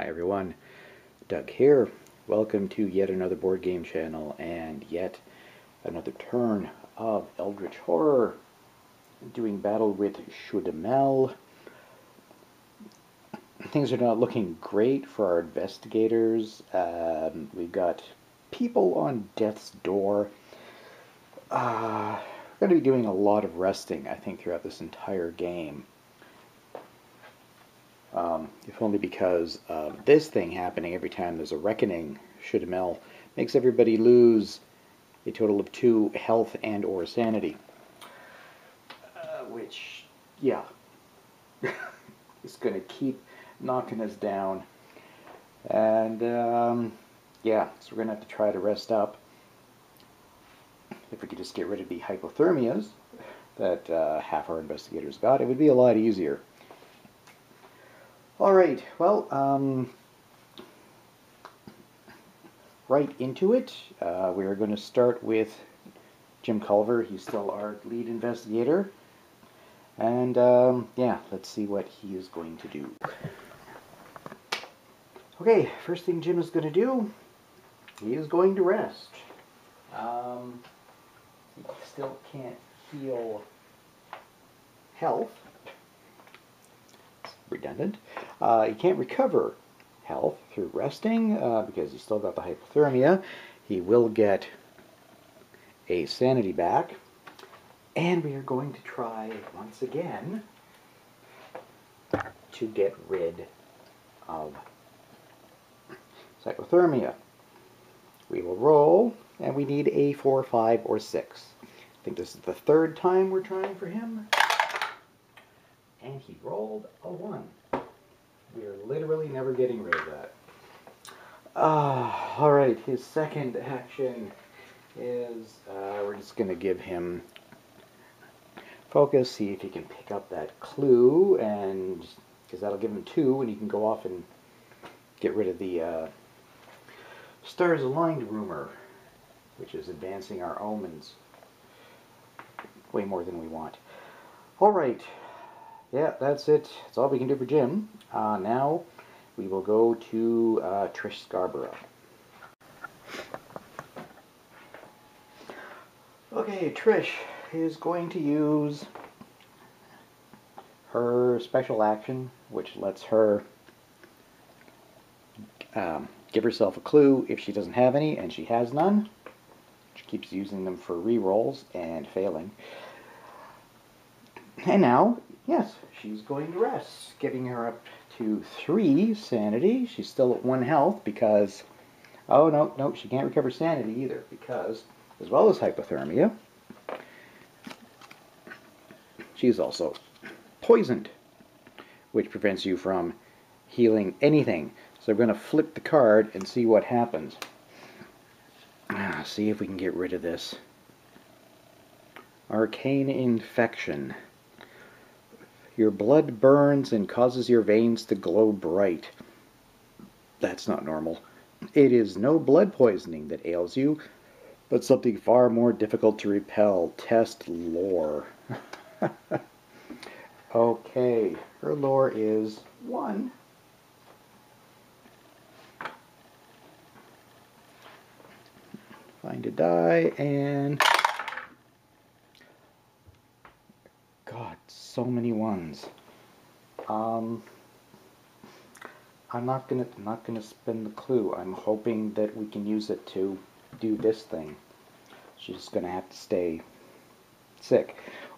Hi everyone, Doug here. Welcome to yet another board game channel and yet another turn of Eldritch Horror. Doing battle with Shudde. Things are not looking great for our investigators. We've got people on death's door. We're going to be doing a lot of resting, I think, throughout this entire game. If only because of this thing happening every time there's a reckoning. Shudde makes everybody lose a total of 2 health and or sanity. Which, yeah, is going to keep knocking us down. And, yeah, so we're going to have to try to rest up. If we could just get rid of the hypothermias that half our investigators got, it would be a lot easier. Alright, well, right into it. We're going to start with Jim Culver. He's still our lead investigator. And, yeah, let's see what he is going to do. Okay, first thing Jim is going to do, he is going to rest. He still can't heal health. Redundant. He can't recover health through resting because he's still got the hypothermia. He will get a sanity back. And we are going to try once again to get rid of hypothermia. We will roll, and we need a 4, 5, or 6. I think this is the 3rd time we're trying for him. And he rolled a 1. We are literally never getting rid of that. Alright, his second action is we're just going to give him focus, see if he can pick up that clue, and because that'll give him 2, and he can go off and get rid of the stars aligned rumor, which is advancing our omens way more than we want. Alright. Yeah, that's it. That's all we can do for Jim. Now we will go to Trish Scarborough. Okay, Trish is going to use her special action, which lets her give herself a clue if she doesn't have any, and she has none. She keeps using them for re-rolls and failing. And now, yes, she's going to rest, giving her up to 3 sanity. She's still at 1 health because, oh no, she can't recover sanity either because, as well as hypothermia, she is also poisoned, which prevents you from healing anything. So we're going to flip the card and see what happens. See if we can get rid of this. Arcane infection. Your blood burns and causes your veins to glow bright. That's not normal. It is no blood poisoning that ails you, but something far more difficult to repel. Test lore. Okay, her lore is 1. Find a die, and God, so many 1s. I'm not gonna spend the clue. I'm hoping that we can use it to do this thing. She's gonna have to stay sick.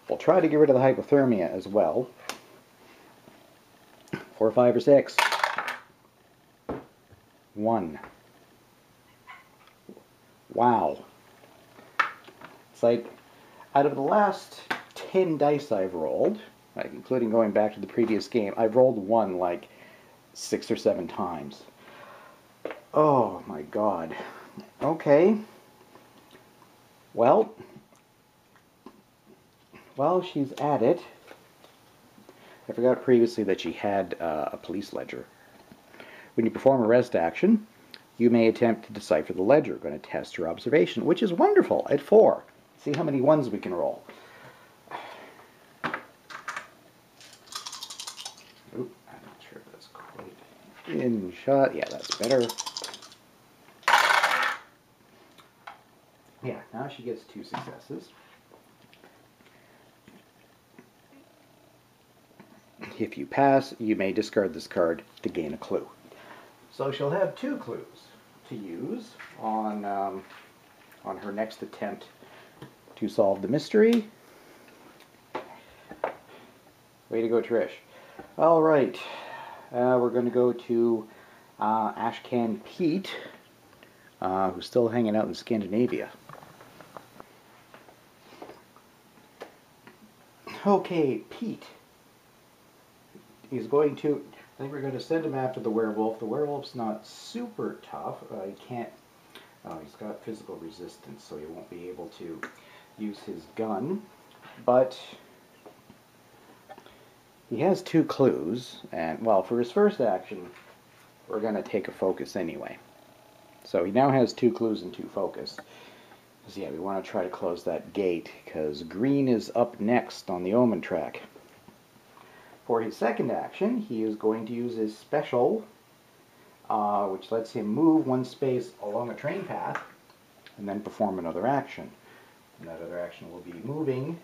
We'll try to get rid of the hypothermia as well. 4, 5, or 6. 1. Wow. It's like, out of the last 10 dice I've rolled, like including going back to the previous game, I've rolled 1 like 6 or 7 times. Oh my God. Okay. Well, while she's at it, I forgot previously that she had a police ledger. When you perform a rest action, you may attempt to decipher the ledger. We're going to test your observation, which is wonderful, at 4. See how many 1s we can roll. Oop, I'm not sure if that's quite In shot. Yeah, that's better. Yeah, now she gets 2 successes. If you pass, you may discard this card to gain a clue. So she'll have 2 clues to use on her next attempt to solve the mystery. Way to go, Trish. All right, we're going to go to Ashcan Pete, who's still hanging out in Scandinavia. Okay, Pete. He's going to, I think we're going to send him after the werewolf. The werewolf's not super tough. He can't, he's got physical resistance, so he won't be able to use his gun. But he has 2 clues, and, well, for his first action, we're going to take a focus anyway. So he now has 2 clues and 2 focus. So yeah, we want to try to close that gate, because green is up next on the omen track. For his second action, he is going to use his special, which lets him move 1 space along a train path, and then perform another action. And that other action will be moving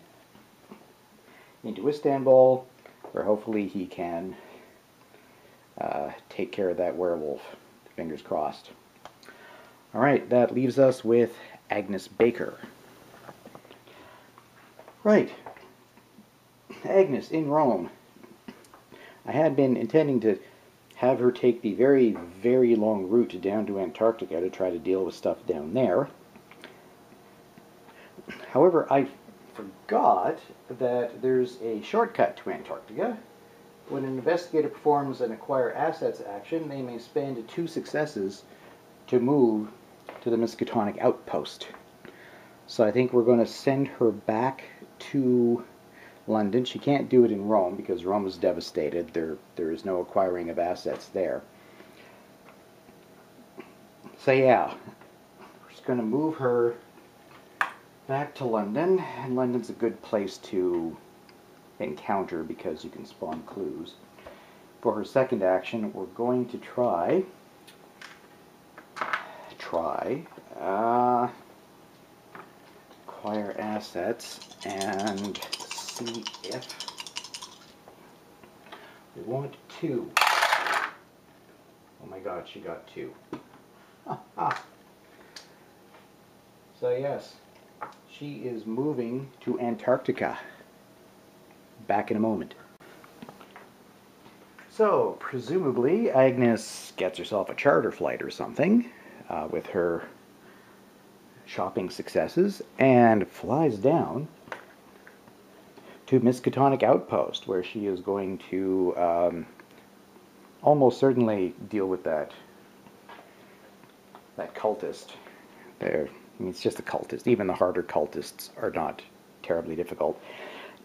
into Istanbul, where hopefully he can take care of that werewolf. Fingers crossed. Alright, that leaves us with Agnes Baker. Right. Agnes in Rome. I had been intending to have her take the very, very long route down to Antarctica to try to deal with stuff down there. However, I forgot that there's a shortcut to Antarctica. When an investigator performs an acquire assets action, they may spend 2 successes to move to the Miskatonic outpost. So I think we're going to send her back to London. She can't do it in Rome because Rome is devastated. There is no acquiring of assets there. So yeah, we're just going to move her back to London, and London's a good place to encounter because you can spawn clues. For her second action, we're going to try acquire assets and see if we want 2. Oh my god, she got 2. So yes, she is moving to Antarctica. Back in a moment. So, presumably, Agnes gets herself a charter flight or something with her shopping successes and flies down to Miskatonic Outpost, where she is going to almost certainly deal with that cultist. I mean, it's just a cultist. Even the harder cultists are not terribly difficult.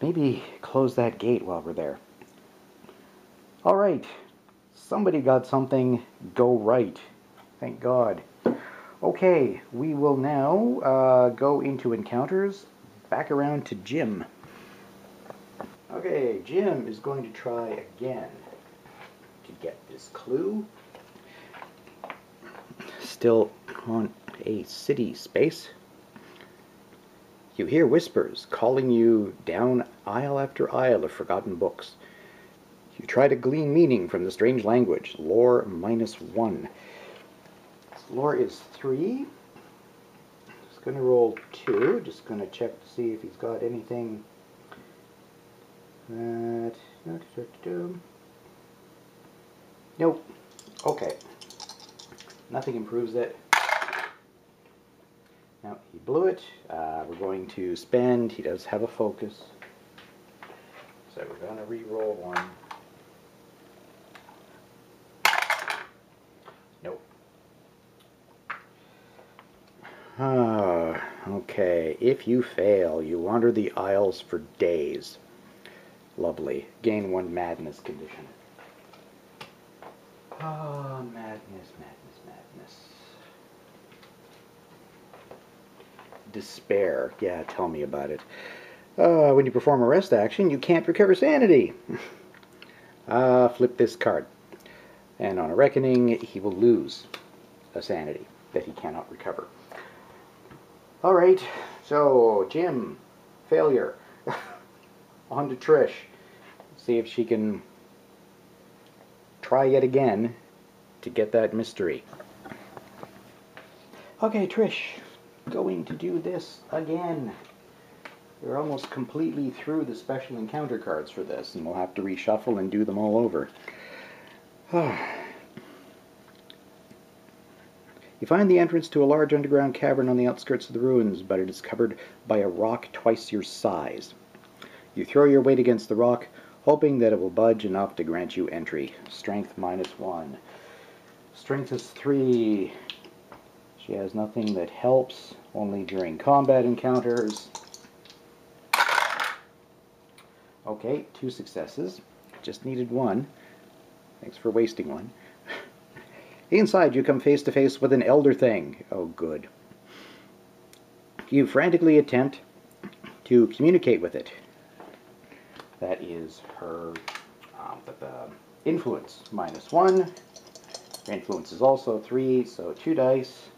Maybe close that gate while we're there. Alright, somebody got something go right. Thank God. Okay, we will now go into encounters, back around to Jim. Okay, Jim is going to try again to get this clue. Still on a city space. You hear whispers calling you down aisle after aisle of forgotten books. You try to glean meaning from the strange language. Lore -1. Lore is 3. Just going to roll 2. Just going to check to see if he's got anything that... Nope. Okay. Nothing improves it. Now, he blew it. We're going to spend, he does have a focus. So we're going to re-roll 1. Nope. Okay. If you fail, you wander the aisles for days. Lovely. Gain 1 madness condition. Oh, madness, madness, madness. Despair. Yeah, tell me about it. When you perform a rest action, you can't recover sanity. Flip this card. And on a reckoning, he will lose a sanity that he cannot recover. Alright, so Jim, failure. On to Trish. See if she can try yet again to get that mystery. Okay, Trish, going to do this again. We're almost completely through the special encounter cards for this, and we'll have to reshuffle and do them all over. You find the entrance to a large underground cavern on the outskirts of the ruins, but it is covered by a rock twice your size. You throw your weight against the rock, hoping that it will budge enough to grant you entry. Strength -1. Strength is 3. She has nothing that helps, only during combat encounters. Okay, 2 successes. Just needed 1. Thanks for wasting 1. Inside, you come face to face with an elder thing. Oh, good. You frantically attempt to communicate with it. That is her influence, -1. Her influence is also 3, so 2 dice.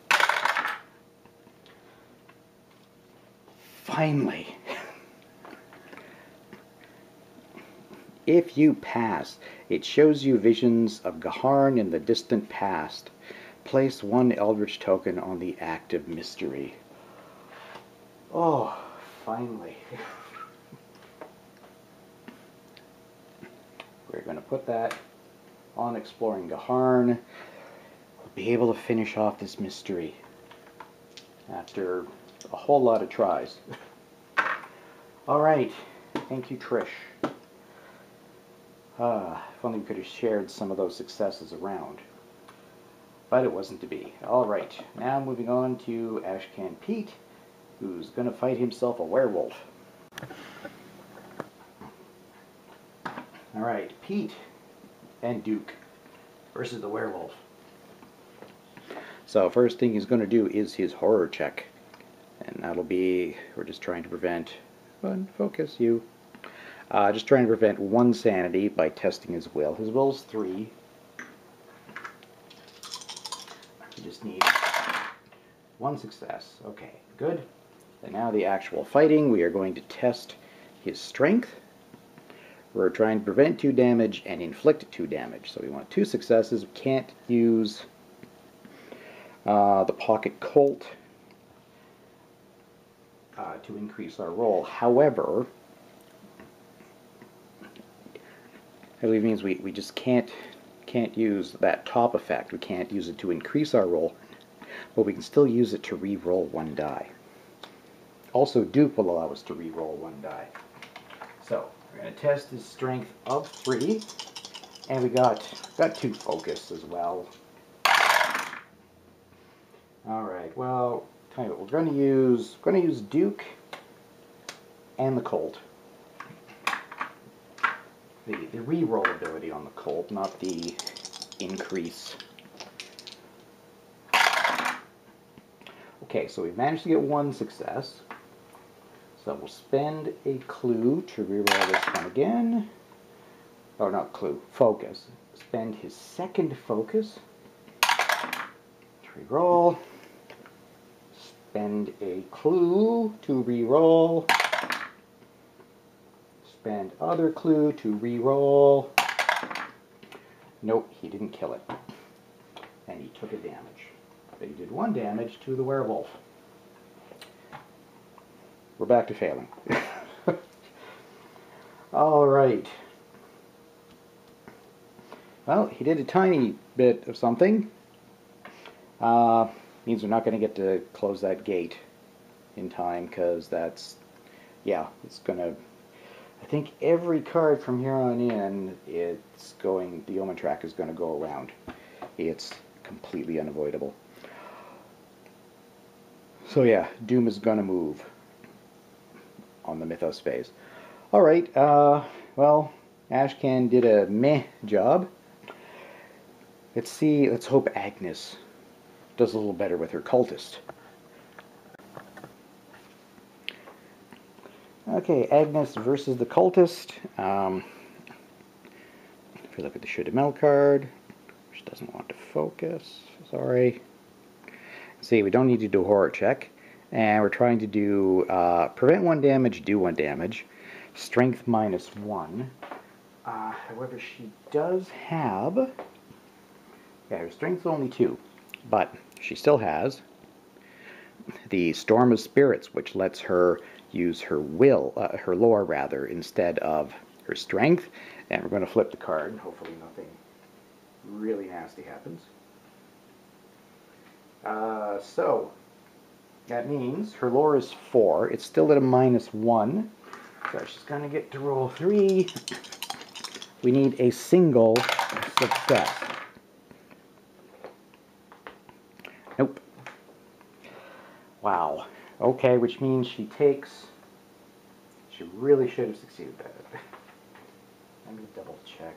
Finally. If you pass, it shows you visions of Gaharn in the distant past. Place 1 Eldritch token on the active mystery. Oh, finally. We're going to put that on Exploring Gaharn. We'll be able to finish off this mystery after a whole lot of tries. Alright, thank you, Trish. If only we could have shared some of those successes around. But it wasn't to be. Alright, now moving on to Ashcan Pete, who's going to fight himself a werewolf. Alright, Pete and Duke versus the werewolf. So first thing he's going to do is his horror check. And that'll be, we're just trying to prevent, focus you. Just trying to prevent 1 sanity by testing his will. His will's 3. We just need 1 success. Okay, good. And now the actual fighting, we are going to test his strength. We're trying to prevent 2 damage and inflict 2 damage. So we want 2 successes. We can't use the Pocket Colt to increase our roll. However, I believe it means we just can't use that top effect. We can't use it to increase our roll, but we can still use it to re-roll 1 die. Also, Duke will allow us to re-roll 1 die. So we're going to test his strength of 3, and we got 2 focus as well. All right. Well, tell you what, we're going to use Duke and the Colt. The re-roll ability on the Colt, not the increase. Okay, so we've managed to get 1 success. So we'll spend a clue to re-roll this one again. Oh, not clue, focus. Spend his 2nd focus to re-roll. Spend a clue to re-roll. Spend other clue to re-roll. Nope, he didn't kill it. And he took a damage. But he did 1 damage to the werewolf. We're back to failing. Alright. Well, he did a tiny bit of something. Means we're not going to get to close that gate in time, because that's, yeah, it's going to, I think every card from here on in, it's going, the omen track is going to go around. It's completely unavoidable. So yeah, Doom is going to move on the Mythos phase. Alright, well, Ashcan did a meh job. Let's hope Agnes does a little better with her cultist. Okay, Agnes versus the cultist. If we look at the Shudde card, which doesn't want to focus. Sorry. See, we don't need to do a horror check. And we're trying to do prevent 1 damage, do 1 damage. Strength -1. However, she does have... Yeah, her strength's only 2. But she still has the Storm of Spirits, which lets her use her will, her lore rather, instead of her strength. And we're going to flip the card. Hopefully nothing really nasty happens. So that means her lore is 4. It's still at a -1. So she's going to get to roll 3. We need a single success. Nope. Wow. Okay, which means she takes... She really should have succeeded at it. Let me double check.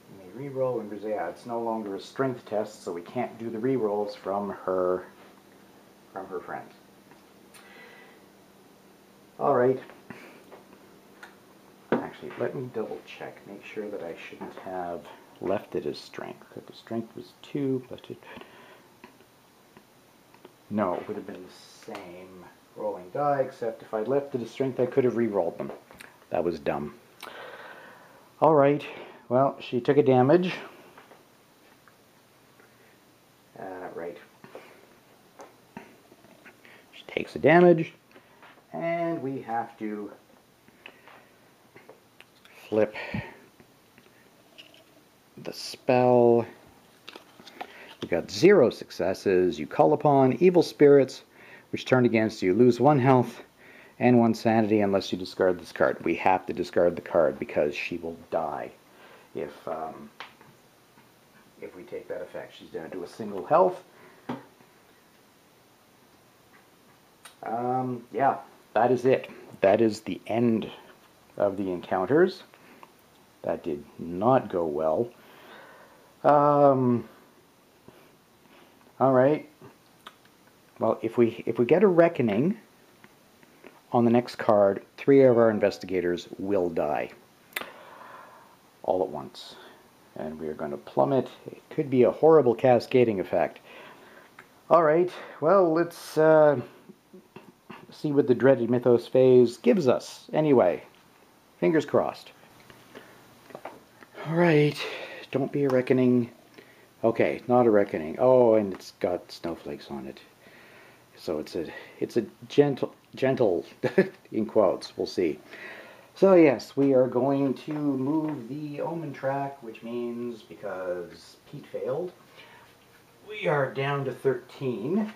You may reroll when it's no longer a strength test, so we can't do the rerolls from her friends. All right. Actually, let me double check. Make sure that I shouldn't have left it as strength. The strength was 2, but it... No, it would have been the same rolling die, except if I'd left it as strength, I could have re-rolled them. That was dumb. All right. Well, she took a damage. Right. She takes a damage, and we have to flip the spell. We got 0 successes. You call upon evil spirits which turn against you. Lose 1 health and 1 sanity unless you discard this card. We have to discard the card because she will die if we take that effect. She's down to a single health. Yeah, that is it. That is the end of the encounters. That did not go well. All right. Well, if we get a reckoning on the next card, 3 of our investigators will die all at once, and we are going to plummet. It could be a horrible cascading effect. All right. Well, let's see what the dreaded Mythos phase gives us. Anyway, fingers crossed. All right. Don't be a reckoning. Okay, not a reckoning. Oh, and it's got snowflakes on it. So it's a gentle in quotes. We'll see. So yes, we are going to move the Omen track, which means because Pete failed, we are down to 13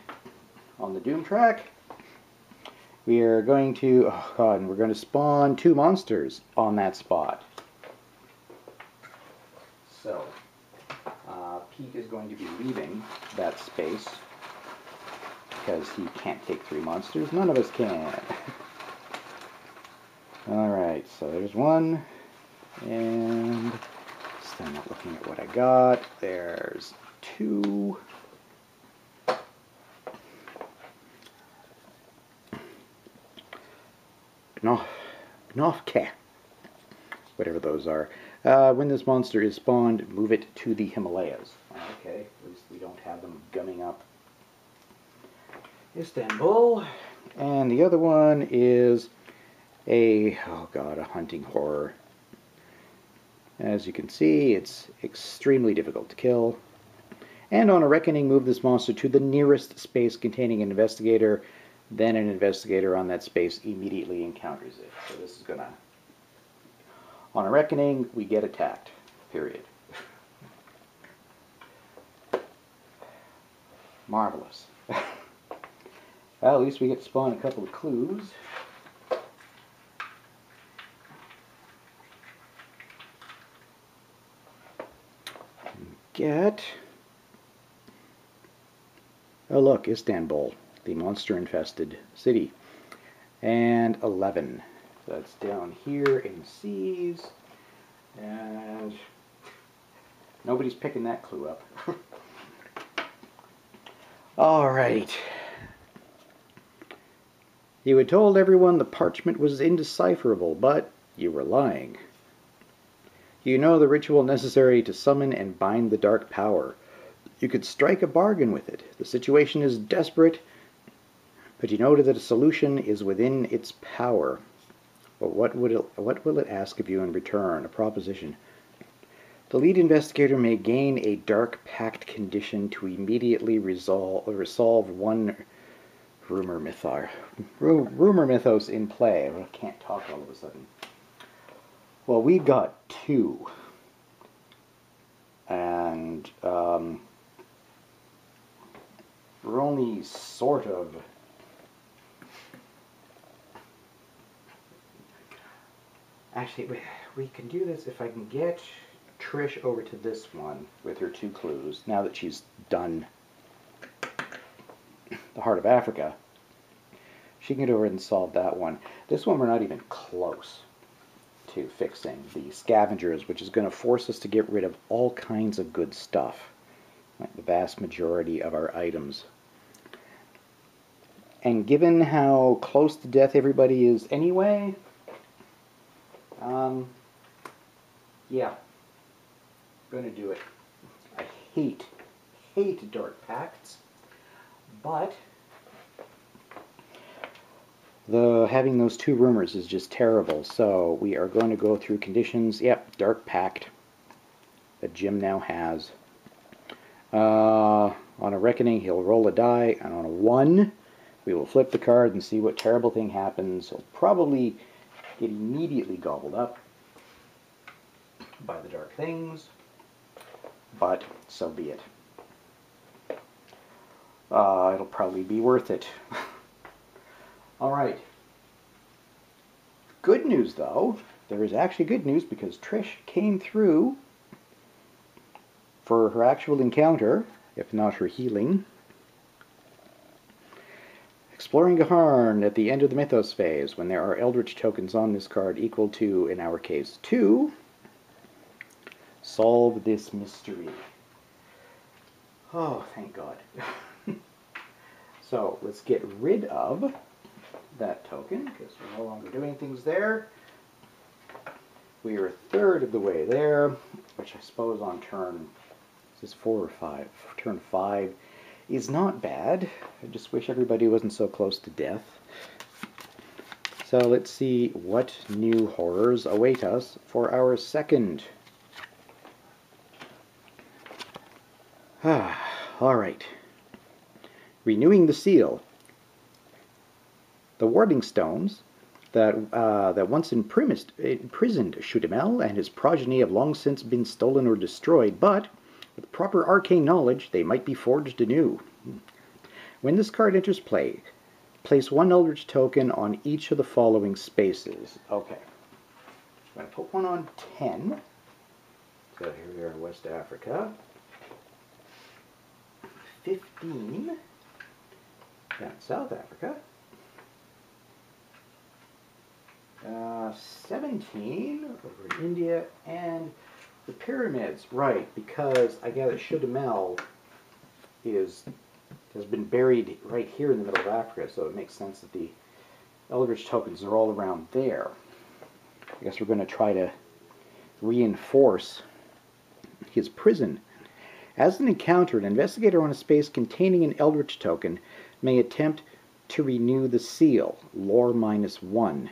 on the Doom track. We are going to, oh god, and we're going to spawn 2 monsters on that spot. So, Pete is going to be leaving that space because he can't take 3 monsters. None of us can. Alright, so there's 1, and still not looking at what I got. There's 2. Bnofke, whatever those are. When this monster is spawned, move it to the Himalayas. Okay, at least we don't have them gumming up Istanbul. And the other one is a hunting horror. As you can see, it's extremely difficult to kill. And on a reckoning, move this monster to the nearest space containing an investigator. Then an investigator on that space immediately encounters it. So this is gonna... On a reckoning, we get attacked. Period. Marvelous. Well, at least we get to spawn a couple of clues. Oh look, Istanbul, the monster-infested city. And 11. So that's down here in the seas. And nobody's picking that clue up. Alright. You had told everyone the parchment was indecipherable, but you were lying. You know the ritual necessary to summon and bind the dark power. You could strike a bargain with it. The situation is desperate, but you know that a solution is within its power. But what will it ask of you in return? A proposition. The lead investigator may gain a dark pact condition to immediately resolve one rumor mythos in play. I can't talk all of a sudden. Well, we got two. And we're only sort of... Actually, we can do this if I can get Trish over to this one with her two clues, now that she's done the Heart of Africa. She can get over and solve that one. This one we're not even close to fixing. The scavengers, which is going to force us to get rid of all kinds of good stuff. Like the vast majority of our items. And given how close to death everybody is anyway, yeah, gonna do it. I hate dark pacts, but having those two rumors is just terrible. So we are going to go through conditions. Yep, dark pact that Jim now has. On a reckoning, he'll roll a die, and on a 1, we will flip the card and see what terrible thing happens. He'll probably get immediately gobbled up by the dark things, but so be it. It'll probably be worth it. Alright. Good news, though. There is actually good news because Trish came through for her actual encounter, if not her healing. Exploring Gaharn at the end of the Mythos phase, when there are Eldritch tokens on this card equal to, in our case, 2, solve this mystery. Oh, thank God. So, let's get rid of that token, because we're no longer doing things there. We are a third of the way there, which I suppose on turn, is this 4 or 5? Turn 5 is not bad. I just wish everybody wasn't so close to death. So let's see what new horrors await us for our second. Alright. Renewing the seal. The warding stones that once imprisoned Shudde and his progeny have long since been stolen or destroyed, but with proper arcane knowledge, they might be forged anew. When this card enters play, place 1 Eldritch token on each of the following spaces. Okay. I'm going to put one on 10. So here we are in West Africa. 15 down in South Africa. 17 over in India, and the pyramids, right, because I gather Shudde has been buried right here in the middle of Africa, so it makes sense that the Eldritch tokens are all around there. I guess we're going to try to reinforce his prison. As an encounter, an investigator on a space containing an Eldritch token may attempt to renew the seal, lore -1.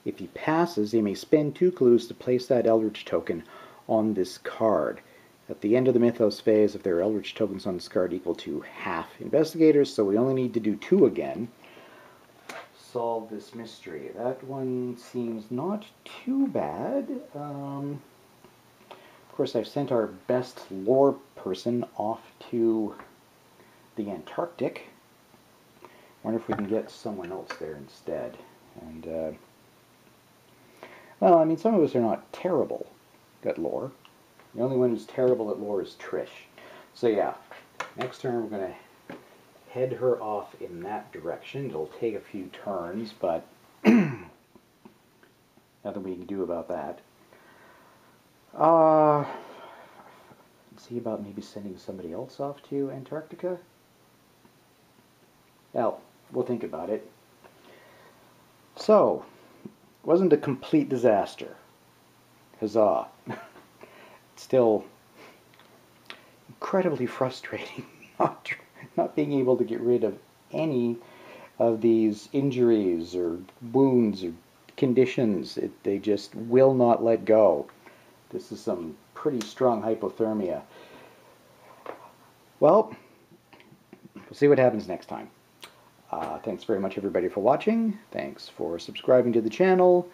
If he passes, he may spend 2 clues to place that Eldritch token on this card. At the end of the Mythos phase, if there are Eldritch tokens on this card equal to half investigators, so we only need to do 2 again. Solve this mystery. That one seems not too bad. Of course, I've sent our best lore person off to the Antarctic. Wonder if we can get someone else there instead. And, well, I mean, some of us are not terrible at lore. The only one who's terrible at lore is Trish. So yeah, next turn we're going to head her off in that direction. It'll take a few turns, but nothing we can do about that. See about maybe sending somebody else off to Antarctica? Well, we'll think about it. So, it wasn't a complete disaster. Huzzah. Still incredibly frustrating not being able to get rid of any of these injuries or wounds or conditions. They just will not let go. This is some pretty strong hypothermia. Well, we'll see what happens next time. Thanks very much, everybody, for watching. Thanks for subscribing to the channel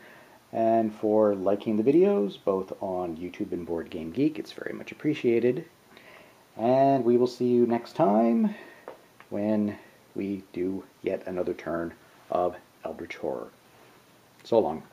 and for liking the videos, both on YouTube and Board Game Geek. It's very much appreciated. And we will see you next time when we do yet another turn of Eldritch Horror. So long.